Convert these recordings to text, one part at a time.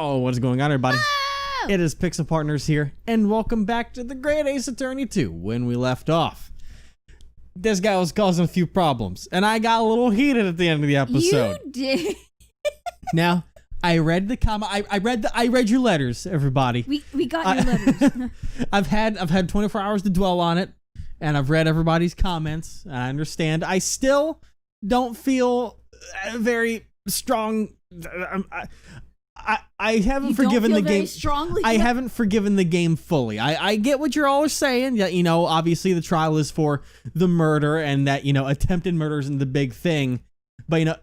Oh, what is going on, everybody? Oh! It is Pixel Partners here, and welcome back to the Great Ace Attorney 2. When we left off, this guy was causing a few problems, and I got a little heated at the end of the episode. You did. Now, I read the comment. I read your letters, everybody. We got your letters. I've had 24 hours to dwell on it, and I've read everybody's comments. I understand. I still don't feel very strong. I haven't forgiven the game. Strongly? I haven't forgiven the game fully. I get what you're all saying. That, you know, obviously the trial is for the murder, and that, you know, attempted murder isn't the big thing. But, you know,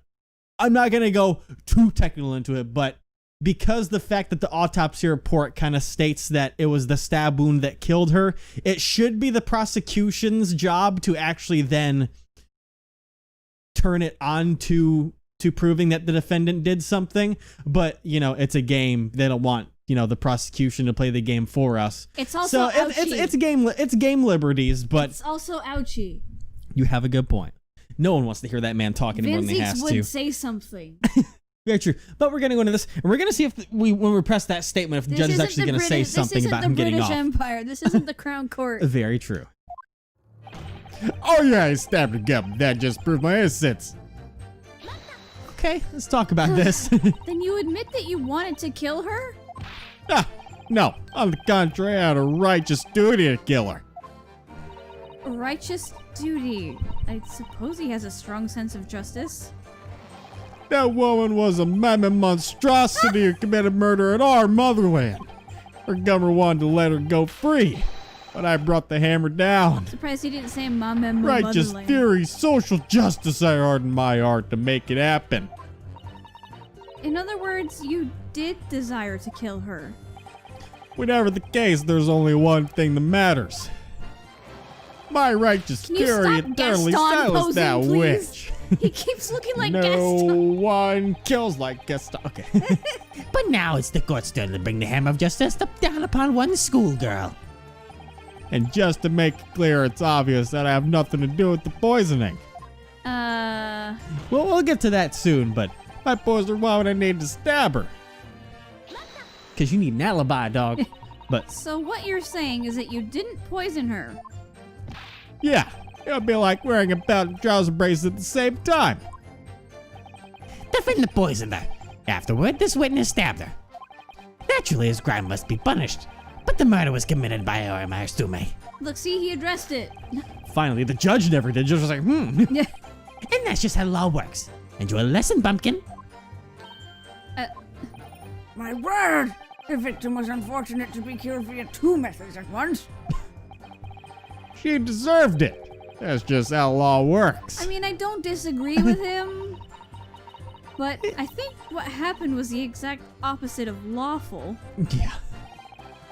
I'm not gonna go too technical into it. But because the fact that the autopsy report kind of states that it was the stab wound that killed her, it should be the prosecution's job to actually then turn it on to proving that the defendant did something. But, you know, it's a game. They don't want, you know, the prosecution to play the game for us. It's also ouchie. It's game liberties, but it's also ouchie. You have a good point. No one wants to hear that man talking when he has to. would say something. Very true. But we're going to go into this, and we're going to see if when we press that statement, if the judge is actually going to say something about him getting off. This isn't the British Empire. This isn't the Crown Court. Very true. Oh yeah, I stabbed a gut. That just proved my innocence. Okay, let's talk about this. Then you admit that you wanted to kill her? Ah, no. On the contrary, I had a righteous duty to kill her. Righteous duty. I suppose he has a strong sense of justice. That woman was a mammoth monstrosity who committed murder in our motherland. Her governor wanted to let her go free, but I brought the hammer down. Surprised he didn't say MAMEMOMENT. Righteous fury, social justice, I hardened my heart to make it happen. In other words, you did desire to kill her. Whatever the case, there's only one thing that matters. My righteous fury eternally silenced that witch. He keeps looking like no Gaston. one kills like Gaston. Okay. But now it's the court's turn to bring the hammer of justice down upon one schoolgirl. And just to make it clear, it's obvious that I have nothing to do with the poisoning. Well, we'll get to that soon, but If I poisoned her, why would I need to stab her? because you need an alibi, dog. But So what you're saying is that you didn't poison her. Yeah, it would be like wearing a belt and trouser brace at the same time. Defendant poisoned her. Afterward, this witness stabbed her. Naturally, his crime must be punished, but the murder was committed by her, Stume. Look, see, he addressed it. finally, the judge never did. Judge was like, Yeah. And that's just how law works. Enjoy a lesson, bumpkin. My word! The victim was unfortunate to be killed via two methods at once. She deserved it. That's just how law works. I mean, I don't disagree with him, but I think what happened was the exact opposite of lawful. yeah,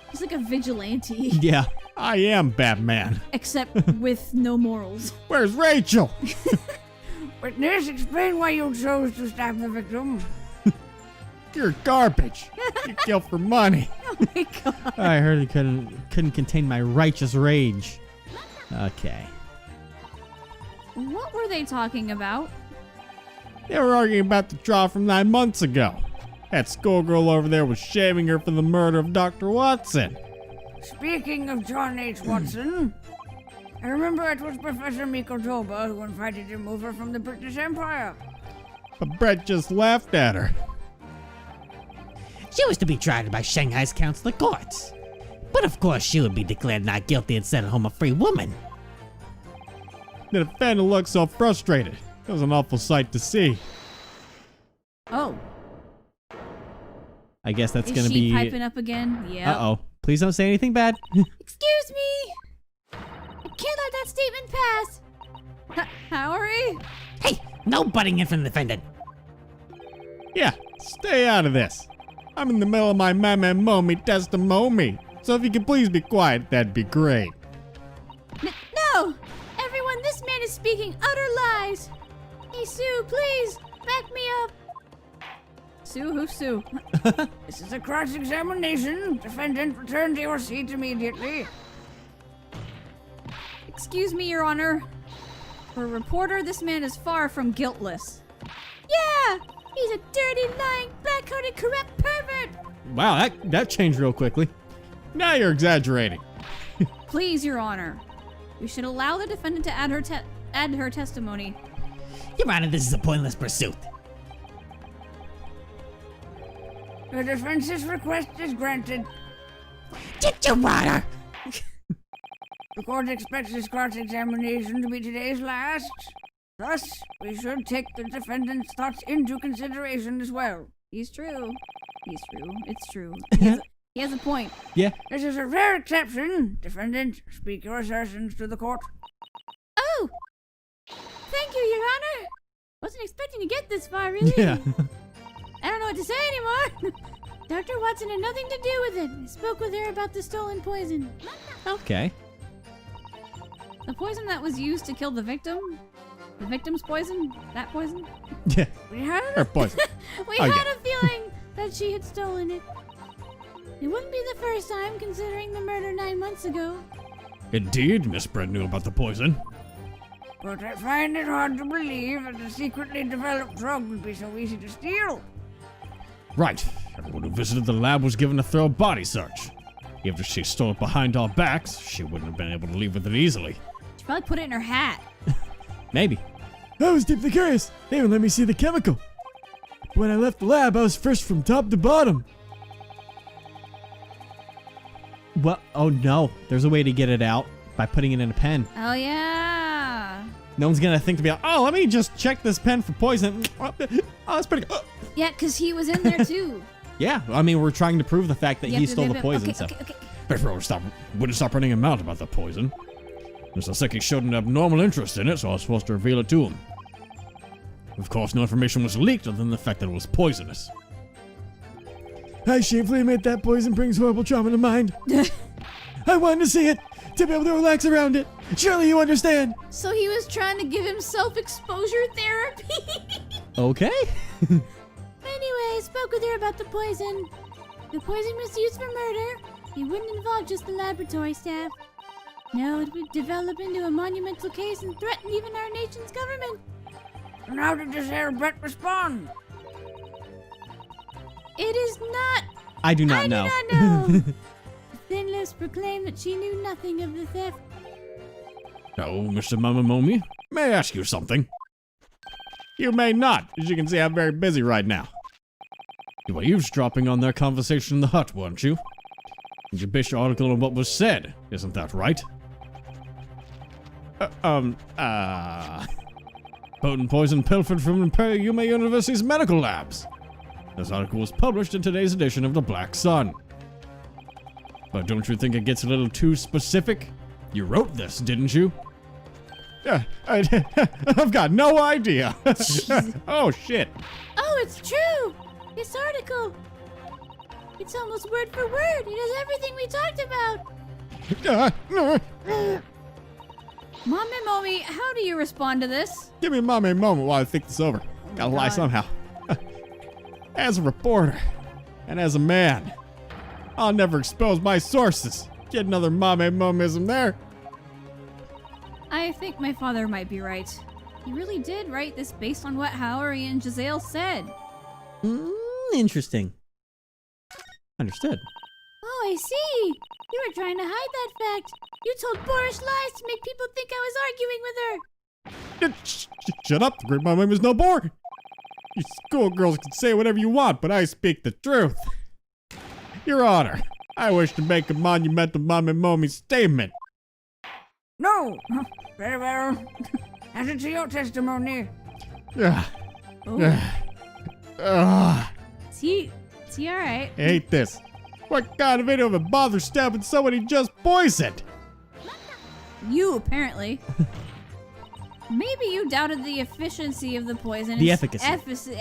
He's like a vigilante, yeah. I am Batman. except with no morals. Where's Rachel? Witness, explain why you chose to stab the victim. You're garbage. You kill for money. Oh my god. I heard he couldn't contain my righteous rage. Okay. What were they talking about? They were arguing about the trial from 9 months ago. That schoolgirl over there was shaming her for the murder of Dr. Watson. Speaking of John H. Watson, I remember it was Professor Miko Toba who invited him over from the British Empire. But Brett just laughed at her. She was to be tried by Shanghai's council of courts. But of course, she would be declared not guilty and sent home a free woman. The defendant looked so frustrated. It was an awful sight to see. Oh, I guess that's is gonna she be. piping up again? Yeah. Uh-oh. Please don't say anything bad. Excuse me. I can't let that statement pass. Howry? Hey, no butting in from the defendant. Yeah, stay out of this. I'm in the middle of my MAMEMOMENT testimony. So if you could please be quiet, that'd be great. No! Everyone, this man is speaking utter lies! Hey, Sue, please, back me up! Sue? Who's Sue? This is a cross-examination. Defendant, return to your seat immediately. Excuse me, Your Honor. For a reporter, this man is far from guiltless. Yeah! He's a dirty, lying, black-hearted, corrupt pervert! wow, that changed real quickly. Now you're exaggerating. Please, Your Honor. We should allow the defendant to add her testimony. Your Honor, this is a pointless pursuit. The defense's request is granted. Get your Honor! The court expects this cross-examination to be today's last. Thus, we should take the defendant's thoughts into consideration as well. He's true. It's true. Uh-huh. He has a point. Yeah. This is a rare exception. Defendant, speak your assertions to the court. Oh! Thank you, Your Honor! Wasn't expecting to get this far, really. Yeah. I don't know what to say anymore. Dr. Watson had nothing to do with it. I spoke with her about the stolen poison. Okay. The poison that was used to kill the victim? The victim's poison? That poison? Yeah. We had Or poison. We Oh, had yeah. a feeling that she had stolen it. It wouldn't be the first time, considering the murder 9 months ago. Indeed, Miss Brett knew about the poison. But I find it hard to believe that a secretly developed drug would be so easy to steal. Right. Everyone who visited the lab was given a thorough body search. Even if she stole it behind our backs, she wouldn't have been able to leave with it easily. She probably put it in her hat. Maybe. I was deeply curious. They even let me see the chemical. When I left the lab, I was fresh from top to bottom. Well, oh no. There's a way to get it out by putting it in a pen. Oh, yeah. No one's gonna think to be like, oh, let me just check this pen for poison. Oh, that's pretty good. Yeah, because he was in there, too. Yeah, I mean, we're trying to prove the fact that You he have to stole give the him- poison, okay, so. okay. Everyone wouldn't stop running him out about the poison. Mr. Seki showed an abnormal interest in it, so I was forced to reveal it to him. Of course, no information was leaked other than the fact that it was poisonous. I shamefully admit that poison brings horrible trauma to mind. I wanted to see it, to be able to relax around it. Surely you understand. So he was trying to give himself exposure therapy. Okay. Anyway, I spoke with her about the poison. The poison was used for murder. It wouldn't involve just the laboratory staff. No, it would develop into a monumental case and threaten even our nation's government. And how did this Herr Brett respond? It is not. I do not I know. do not know. Thin Lips proclaimed that she knew nothing of the theft. Oh, Mr. Mamamomi, may I ask you something? You may not. As you can see, I'm very busy right now. You were eavesdropping on their conversation in the hut, weren't you? You based your article on what was said, isn't that right? Potent poison pilfered from Imperial Yume University's medical labs. This article was published in today's edition of the Black Sun. But don't you think it gets a little too specific? You wrote this, didn't you? Yeah, I've got no idea. Oh, shit. Oh, it's true. This article. It's almost word for word. It has everything we talked about. MAMEMOMENT, how do you respond to this? Give me a moment while I think this over. Gotta lie God. somehow. As a reporter, and as a man, I'll never expose my sources. Get another mame-momism there. I think my father might be right. He really did write this based on what Howery and Giselle said. Interesting. Understood. Oh, I see. You were trying to hide that fact. You told boorish lies to make people think I was arguing with her. Shut up, the great mame is no more. You schoolgirls can say whatever you want, but I speak the truth. Your Honor, I wish to make a monumental mame-momi statement. No! Very well. As it's your testimony. Ugh. Oh, Ugh. is he alright? I hate this. What kind of idiot would bother stabbing someone he just poisoned? You, apparently. Maybe you doubted the efficiency of the poison. The and efficacy.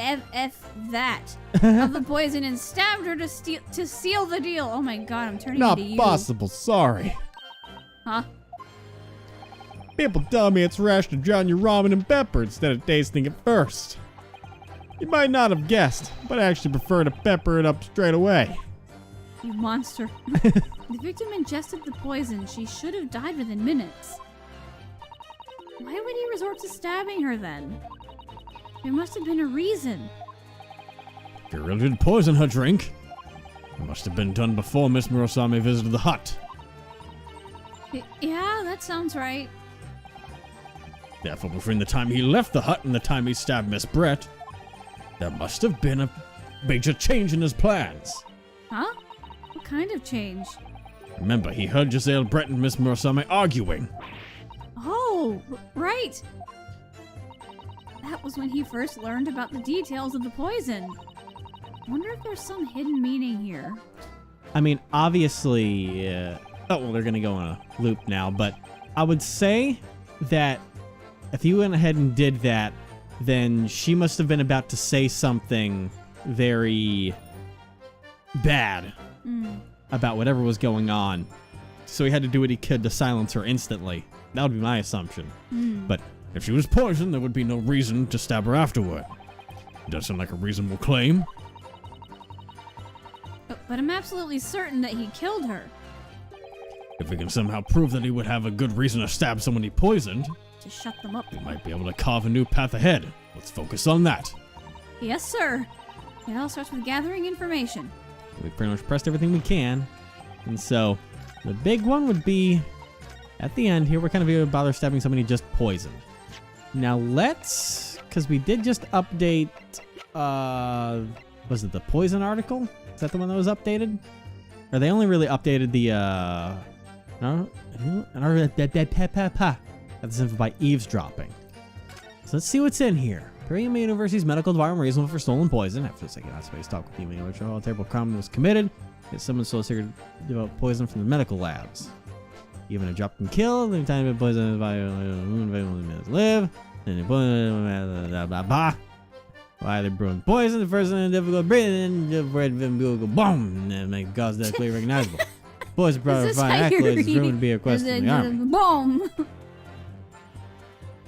that of the poison and stabbed her to seal the deal. Oh my god, I'm turning Not into you. possible, sorry. Huh? People tell me it's rash to drown your ramen in pepper instead of tasting it first. You might not have guessed, but I actually prefer to pepper it up straight away. You monster. The victim ingested the poison. She should have died within minutes. Why would he resort to stabbing her then? There must have been a reason. If you really did poison her drink, It must have been done before Miss Murasame visited the hut. Yeah, that sounds right. Therefore, between the time he left the hut and the time he stabbed Miss Brett, there must have been a major change in his plans. Huh? What kind of change? Remember, he heard Giselle Brett and Miss Murasame arguing. Oh, right. That was when he first learned about the details of the poison. Wonder if there's some hidden meaning here. I mean, obviously, oh, well, they're gonna go on a loop now, but I would say that if you went ahead and did that, then she must have been about to say something very bad about whatever was going on. So he had to do what he could to silence her instantly. That would be my assumption. But if she was poisoned, there would be no reason to stab her afterward. Does sound like a reasonable claim. But I'm absolutely certain that he killed her. If we can somehow prove that he would have a good reason to stab someone he poisoned, To shut them up. we might be able to carve a new path ahead. Let's focus on that. Yes, sir. It all starts with gathering information. We pretty much pressed everything we can. And so, the big one would be, at the end here, we're kind of going to bother stabbing somebody just poisoned. Now let's, because we did just update, was it the poison article? Is that the one that was updated? Or they only really updated the, that's info by eavesdropping. So let's see what's in here. Yuma University's medical department reasonable for stolen poison. After a second, that's why he's talking with Yuma, which a terrible crime was committed. If someone stole a secret developed poison from the medical labs. Even a drop can kill. The time of poison by minutes live. And blah blah blah. Why they brewing poison? The first one difficult breathing, the red go boom, and make cause that clearly recognizable. Poison brought Is this fine how you're accolades is reading? rumored to be a quest from the army.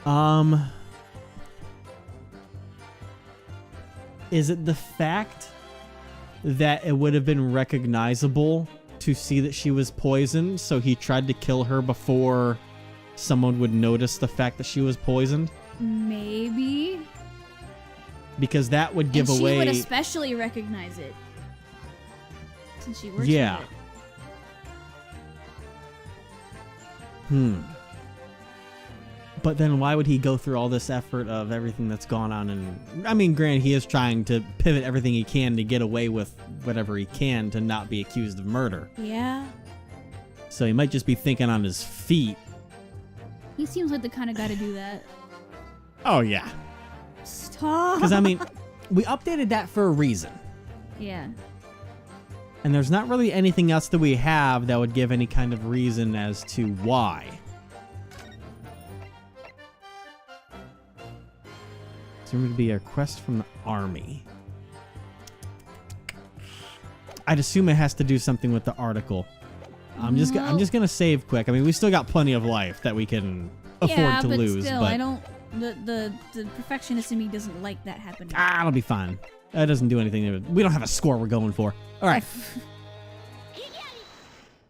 Boom! Is it the fact that it would have been recognizable to see that she was poisoned, so he tried to kill her before someone would notice the fact that she was poisoned? Maybe. Because that would give and away... she would especially recognize it. Since she works Yeah. with it. But then why would he go through all this effort of everything that's gone on? And I mean, granted, he is trying to pivot everything he can to get away with whatever he can to not be accused of murder. Yeah. So he might just be thinking on his feet. He seems like the kind of guy to do that. Oh, yeah. Stop! Because, I mean, we updated that for a reason. Yeah. And there's not really anything else that we have that would give any kind of reason as to why. It's rumored to be a request from the army. I'd assume it has to do something with the article. I'm just gonna save quick. I mean, we still got plenty of life that we can afford to lose. Still, but I don't. The perfectionist in me doesn't like that happening. it'll be fine. That doesn't do anything. We don't have a score we're going for. All right.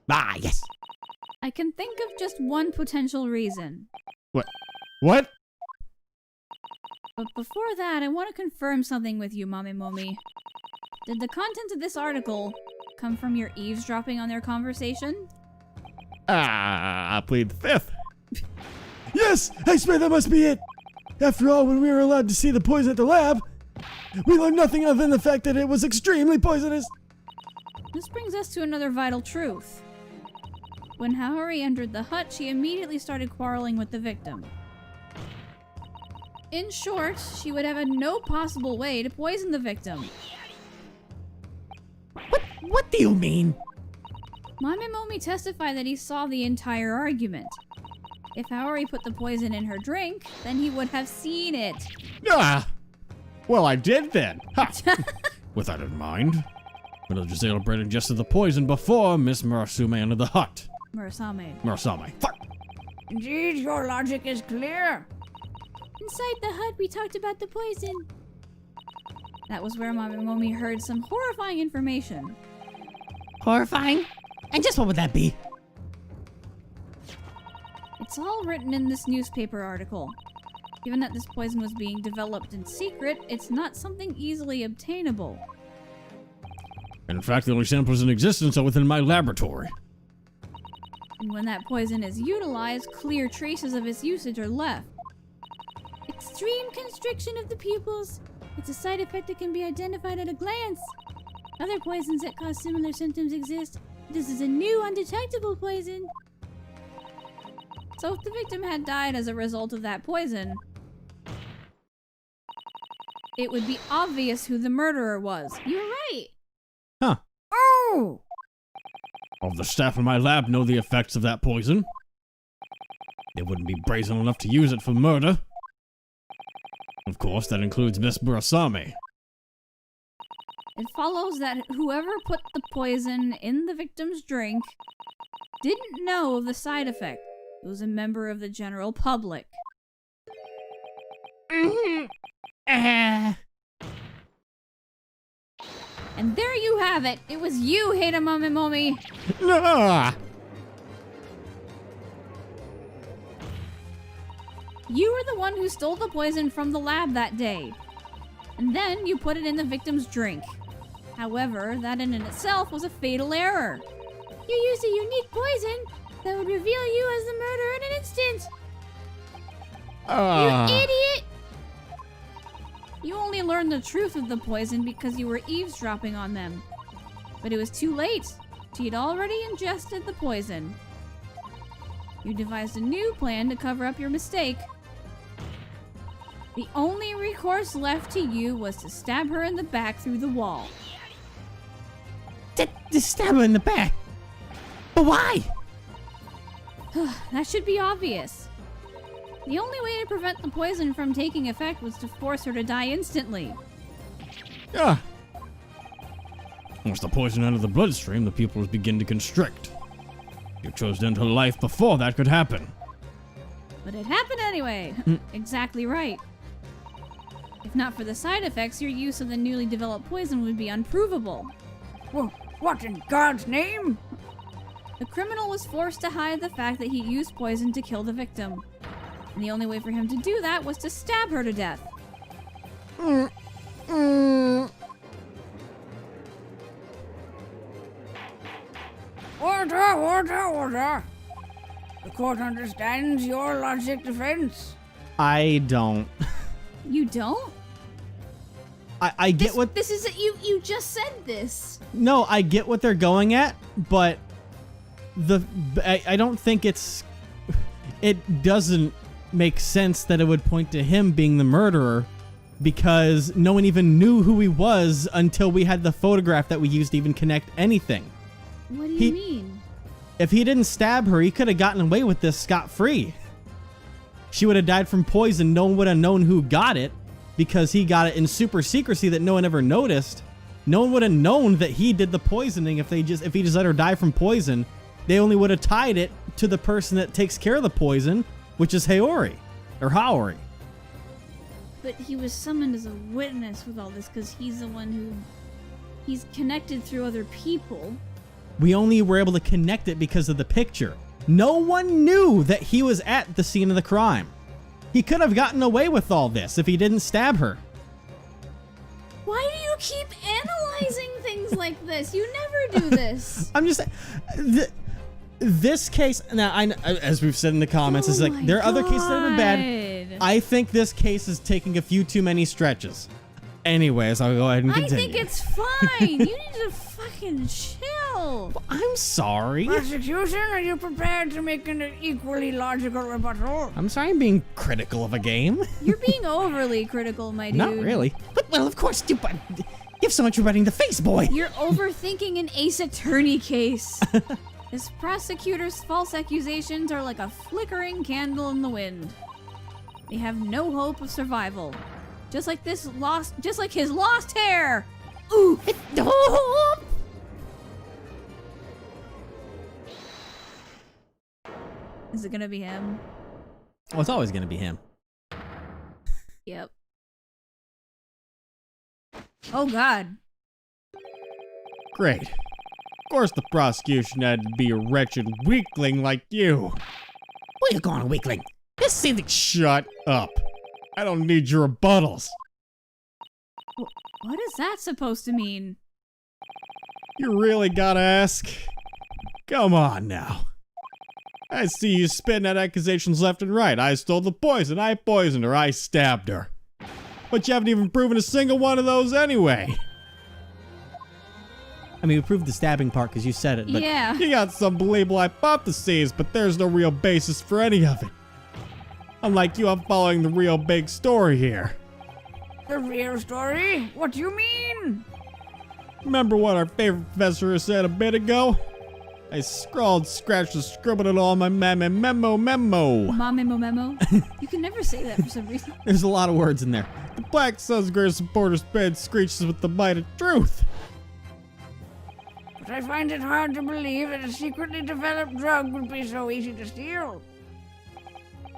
Yes. I can think of just one potential reason. What? But before that, I want to confirm something with you, Mamemomi. Did the content of this article come from your eavesdropping on their conversation? I plead the fifth. Yes, I swear that must be it. After all, when we were allowed to see the poison at the lab, we learned nothing other than the fact that it was extremely poisonous. This brings us to another vital truth. When Haori entered the hut, she immediately started quarreling with the victim. In short, she would have had no possible way to poison the victim. What do you mean? Mamemomi testified that he saw the entire argument. If Haori put the poison in her drink, then he would have seen it. Well, I did then. Ha! With that in mind, when Giselle Brett ingested the poison before Miss Murasame entered the hut. Murasame. Fuck! Indeed, your logic is clear. Inside the hut, we talked about the poison. That was where Mamemomi heard some horrifying information. Horrifying? And just what would that be? It's all written in this newspaper article. Given that this poison was being developed in secret, it's not something easily obtainable. In fact, the only samples in existence are within my laboratory. And when that poison is utilized, clear traces of its usage are left. Extreme constriction of the pupils. It's a side effect that can be identified at a glance. Other poisons that cause similar symptoms exist. This is a new, undetectable poison. So if the victim had died as a result of that poison, it would be obvious who the murderer was. You're right. Huh. Oh! All of the staff in my lab know the effects of that poison. They wouldn't be brazen enough to use it for murder. Of course, that includes Miss Burasami. It follows that whoever put the poison in the victim's drink didn't know of the side effect. It was a member of the general public. And there you have it. It was you, Heda Momi. Ah! You were the one who stole the poison from the lab that day. And then you put it in the victim's drink. However, that in itself was a fatal error. You used a unique poison that would reveal you as the murderer in an instant. You idiot! You only learned the truth of the poison because you were eavesdropping on them. But it was too late. She'd already ingested the poison. You devised a new plan to cover up your mistake. The only recourse left to you was to stab her in the back through the wall. To stab her in the back? But why? That should be obvious. The only way to prevent the poison from taking effect was to force her to die instantly. Ah! Once the poison entered the bloodstream, the pupils begin to constrict. You chose to end her life before that could happen. But it happened anyway. Exactly right. If not for the side effects, your use of the newly developed poison would be unprovable. Well, what in God's name? The criminal was forced to hide the fact that he used poison to kill the victim. And the only way for him to do that was to stab her to death. Order! The court understands your logic defense. I don't. You don't? I get what. This is you just said this. No, I get what they're going at, but I don't think it doesn't make sense that it would point to him being the murderer, because no one even knew who he was until we had the photograph that we used to even connect anything. What do you mean? If he didn't stab her, he could have gotten away with this scot-free. She would have died from poison. No one would have known who got it, because he got it in super secrecy that no one ever noticed. No one would have known that he did the poisoning if he just let her die from poison. They only would have tied it to the person that takes care of the poison, which is Haori or Haori. But he was summoned as a witness with all this because he's the one who he's connected through other people. We only were able to connect it because of the picture. No one knew that he was at the scene of the crime. He could have gotten away with all this if he didn't stab her. Why do you keep analyzing things like this? You never do this. I'm just this case now. As we've said in the comments, is like there are other cases that have been bad. I think this case is taking a few too many stretches. Anyways, I'll go ahead and continue. I think it's fine. You need to fucking chill. I'm sorry. Prosecution, are you prepared to make an equally logical rebuttal? I'm sorry I'm being critical of a game. You're being overly critical, my dude. Not really. But, well, of course, you have so much you're running the face, boy. You're overthinking an Ace Attorney case. This prosecutor's false accusations are like a flickering candle in the wind. They have no hope of survival. Just like his lost hair. Ooh. Is it gonna be him? Oh, it's always gonna be him. Yep. Oh God. Great. Of course the prosecution had to be a wretched weakling like you. Where you going, weakling? This seems like... Shut up. I don't need your rebuttals. What is that supposed to mean? You really gotta ask? Come on now. I see you spitting at accusations left and right. I stole the poison, I poisoned her, I stabbed her. But you haven't even proven a single one of those anyway. I mean, we proved the stabbing part because you said it, but Yeah. You got some believable hypotheses, but there's no real basis for any of it. Unlike you, I'm following the real big story here. The real story? What do you mean? Remember what our favorite professor said a bit ago? I scrawled, scratched, and scribbled it all on my memo. MAMEMOMENT. You can never say that for some reason. there's a lot of words in there. The Black Sun's greatest supporter's bed screeches with the bite of truth. But I find it hard to believe that a secretly developed drug would be so easy to steal.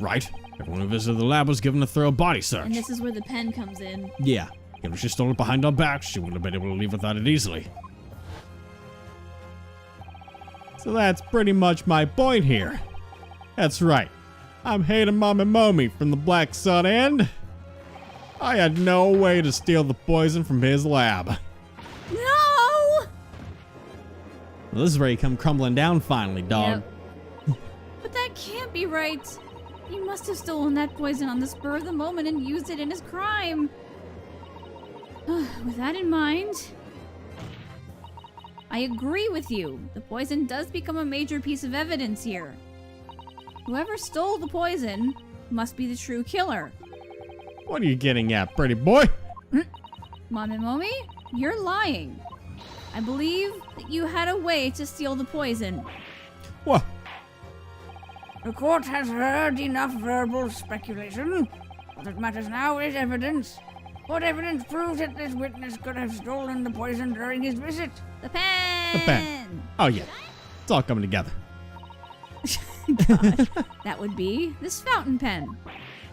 Right. Everyone who visited the lab was given a thorough body search. And this is where the pen comes in. Yeah. Even if she stole it behind our backs, she wouldn't have been able to leave without it easily. So that's pretty much my point here. That's right. I'm Hayden Mamemomi from the Black Sun, and I had no way to steal the poison from his lab. No! Well, this is where you come crumbling down finally, dog. But that can't be right. He must have stolen that poison on the spur of the moment and used it in his crime. With that in mind, I agree with you. The poison does become a major piece of evidence here. Whoever stole the poison must be the true killer. What are you getting at, pretty boy? Mamemomi, you're lying. I believe that you had a way to steal the poison. What? The court has heard enough verbal speculation. What that matters now is evidence. What evidence proves that this witness could have stolen the poison during his visit? The pen! The pen. Oh yeah. It's all coming together. Gosh, that would be this fountain pen.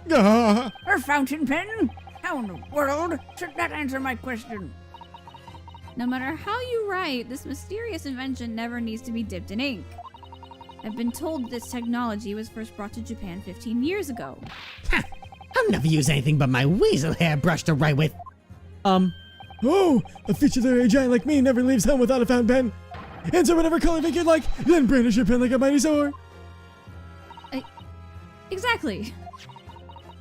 Her fountain pen? How in the world should that answer my question? No matter how you write, this mysterious invention never needs to be dipped in ink. I've been told this technology was first brought to Japan 15 years ago. Ha! I'll never use anything but my weasel hairbrush to write with. Oh, a feature-literary giant like me never leaves home without a fountain pen. Answer whatever color ink you'd like, then brandish your pen like a mighty sword. Exactly.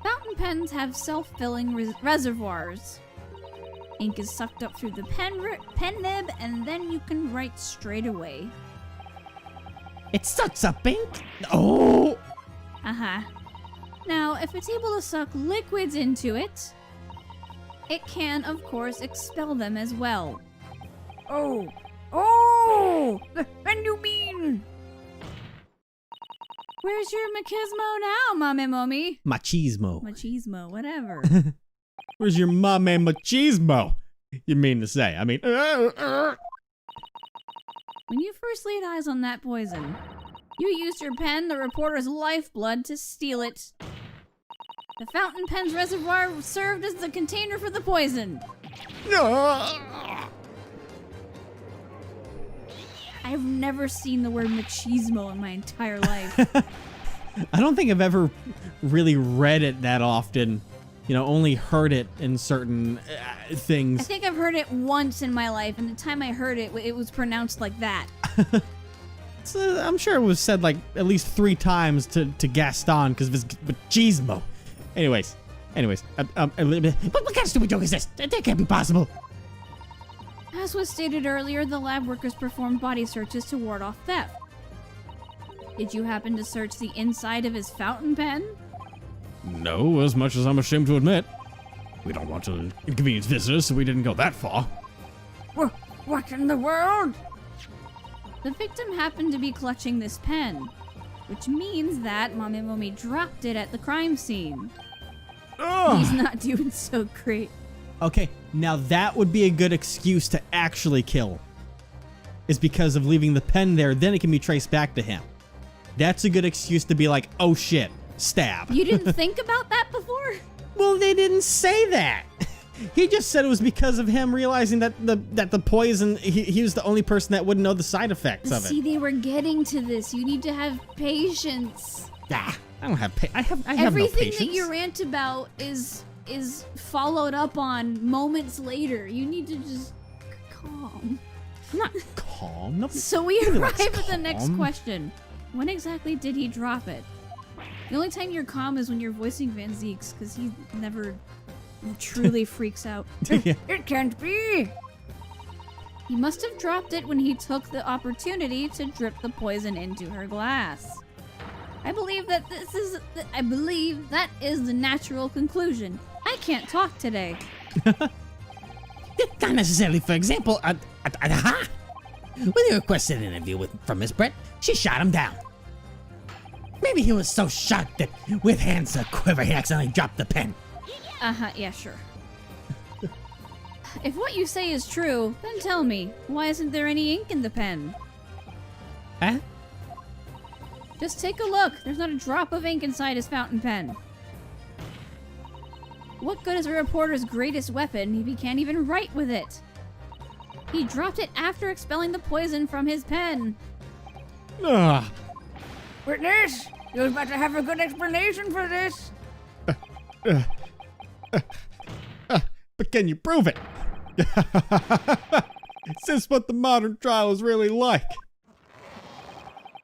Fountain pens have self-filling reservoirs. Ink is sucked up through the pen nib, and then you can write straight away. It sucks up ink. Oh! Uh-huh. Now, if it's able to suck liquids into it, it can, of course, expel them as well. Oh, then you mean... Where's your machismo now, Mamemomi? Machismo. Machismo, whatever. Where's your mame machismo? You mean to say? I mean, When you first laid eyes on that poison, you used your pen, the reporter's lifeblood, to steal it. The fountain pen's reservoir served as the container for the poison. I've never seen the word machismo in my entire life. I don't think I've ever really read it that often. You know, only heard it in certain I things. think I've heard it once in my life, and the time I heard it, it was pronounced like that. So I'm sure it was said like at least 3 times to Gaston because of his machismo. Anyways. What kind of stupid joke is this? That can't be possible. As was stated earlier, the lab workers performed body searches to ward off theft. Did you happen to search the inside of his fountain pen? no, as much as I'm ashamed to admit. We don't want to inconvenience visitors, so we didn't go that far. What in the world? The victim happened to be clutching this pen, which means that Mamemomi dropped it at the crime scene. He's not doing so great. Okay, now that would be a good excuse to actually kill. Is because of leaving the pen there, then it can be traced back to him. That's a good excuse to be like, oh shit, stab. You didn't think about that before? Well, they didn't say that. He just said it was because of him realizing that the poison, he was the only person that wouldn't know the side effects of it. See, they were getting to this. You need to have patience. Ah, I don't have I have no Everything patience. that you rant about is followed up on moments later. You need to just calm. I'm not calm. Nothing. So we Nobody likes arrive at the next calm. question. When exactly did he drop it? The only time you're calm is when you're voicing Van Zeeks, because he never truly freaks out. Yeah. It can't be. He must have dropped it when he took the opportunity to drip the poison into her glass. I believe that is the natural conclusion. I can't talk today. Not necessarily, for example, when he requested an interview from Miss Brett, she shot him down. Maybe he was so shocked that with hands a quiver, he accidentally dropped the pen. Yeah, sure. If what you say is true, then tell me, why isn't there any ink in the pen? Huh? Just take a look. There's not a drop of ink inside his fountain pen. What good is a reporter's greatest weapon if he can't even write with it? He dropped it after expelling the poison from his pen. Ah, Witness, you'd better have a good explanation for this. but can you prove it? Is this what the modern trial is really like?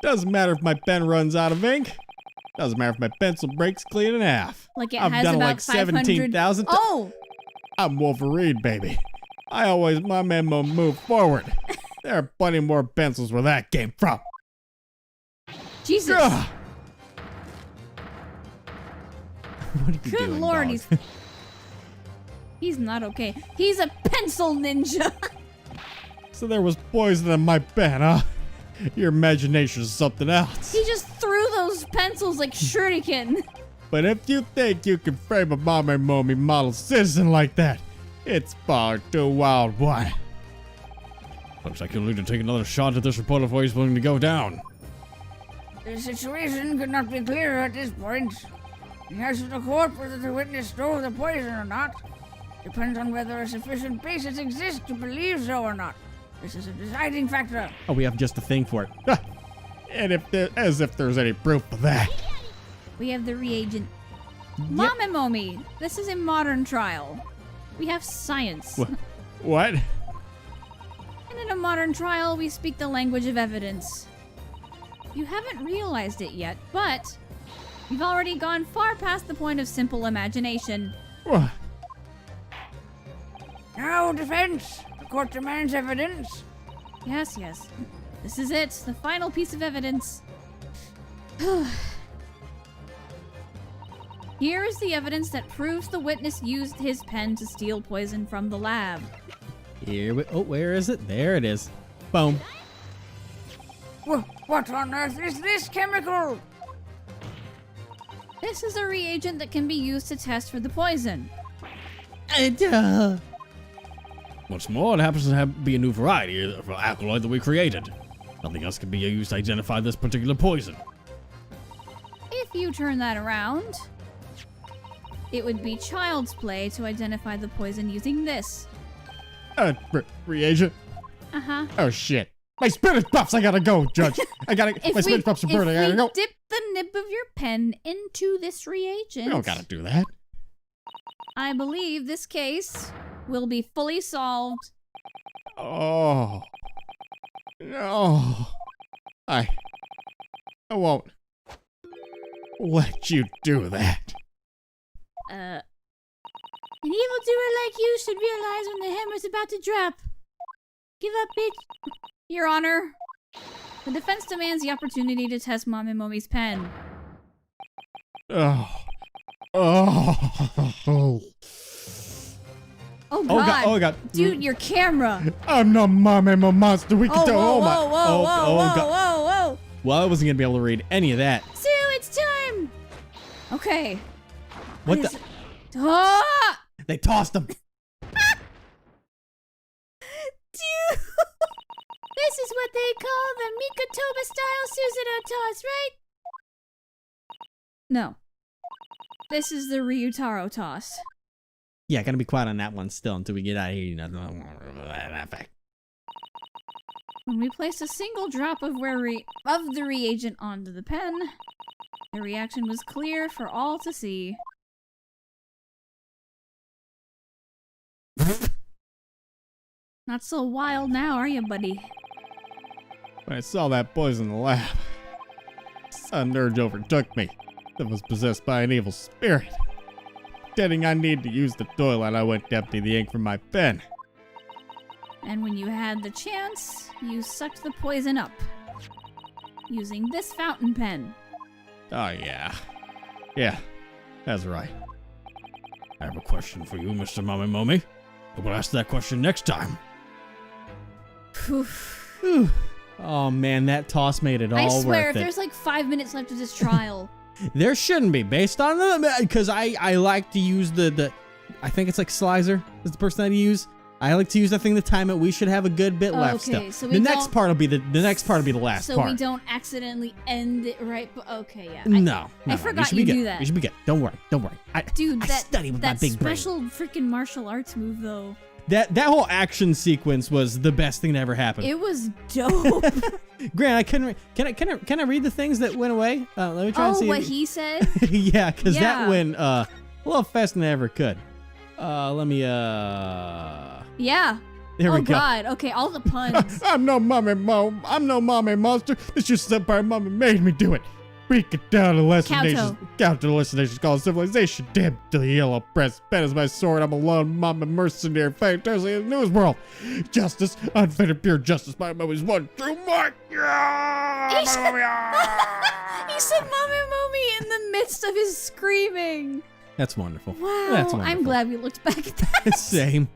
Doesn't matter if my pen runs out of ink. Doesn't matter if my pencil breaks clean in half. Like it I've has done it about like 500... 17,000 Oh! I'm Wolverine, baby. I always my memo move forward. There are plenty more pencils where that came from. Jesus. Ugh. What are you Good doing, lord, dog? he's not okay. He's a pencil ninja. So there was poison in my pen, huh? Your imagination is something else. He just threw those pencils like shuriken. But if you think you can frame a MAMEMOMENT model citizen like that, it's far too wild one. Looks like you'll need to take another shot at this report before he's willing to go down. The situation could not be clearer at this point. He has to the court whether the witness stole the poison or not. Depends on whether a sufficient basis exists to believe so or not. This is a deciding factor. Oh, we have just a thing for it. And as if there's any proof of that. We have the reagent. MAMEMOMENT. This is a modern trial. We have science. What? And in a modern trial, we speak the language of evidence. You haven't realized it yet, but you've already gone far past the point of simple imagination. What? Now, defense. The court demands evidence. Yes, yes. This is it, the final piece of evidence. Here is the evidence that proves the witness used his pen to steal poison from the lab. Where is it? There it is. Boom. What on earth is this chemical? This is a reagent that can be used to test for the poison. What's more, it happens to be a new variety of alkaloid that we created. Nothing else can be used to identify this particular poison. If you turn that around, it would be child's play to identify the poison using this. Reagent? Uh-huh. Oh, shit. My spirit puffs, I gotta go, Judge. My spirit puffs are burning, I gotta go. Dip the nib of your pen into this reagent, We don't gotta do that. I believe this case will be fully solved. Oh. No. I won't let you do that. An evildoer like you should realize when the hammer's about to drop. Give up, bitch. Your Honor, the defense demands the opportunity to test MAMEMOMENT's pen. Oh. Oh. Oh God. Oh God. Dude, your camera. I'm not MAMEMOMENT monster. We can Oh, tell. whoa, Oh my. whoa, whoa, whoa, whoa, God. whoa, whoa. Well, I wasn't gonna be able to read any of that. Sue, it's time. Okay. What is the? it? Ah! They tossed him. Dude. This is what they call the Mikotoba style Susanoo toss, right? No. This is the Ryutaro toss. Yeah, gotta be quiet on that one still until we get out of here. You know. When we place a single drop of the reagent onto the pen, the reaction was clear for all to see. Not so wild now, are you, buddy? When I saw that poison in the lab, a sudden urge overtook me that was possessed by an evil spirit. Pretending I needed to use the toilet, I went to empty the ink from my pen. And when you had the chance, you sucked the poison up. Using this fountain pen. Oh, yeah. Yeah, that's right. I have a question for you, Mr. Mamemome. I will ask that question next time. Phew. Oh man, that toss made it all I swear, worth if it. there's like 5 minutes left of this trial. There shouldn't be, based on the, because I like to use the I think it's like Slizer is the person that I use. I like to use that thing to time it. We should have a good bit left still. Okay, so we The next don't- part will be the next part will be the last So part. we don't accidentally end it right. Okay, yeah. No, I forgot you do that. You should be good. Don't worry. Dude, I that study with my that big brain. special freaking martial arts move though. That whole action sequence was the best thing that ever happened. It was dope. Grant, I couldn't. Can I read the things that went away? Let me try and Oh, see. what he said? Yeah, because Yeah. that went a little faster than I ever could. Let me. Yeah. There we Oh go. God. Okay, all the puns. I'm no mommy monster. It's just that my mommy made me do it. Break it down to lesson nations. Count to the lesson nations called civilization. Damn to the yellow press. Pen is my sword. I'm alone. Mama mercenary. Fantasy in the news world. Justice. Unfettered pure justice. My mommy's one true mark. Yeah! He said, he said "Mommy" in the midst of his screaming. That's wonderful. Wow. That's I'm wonderful. glad we looked back at that. Same.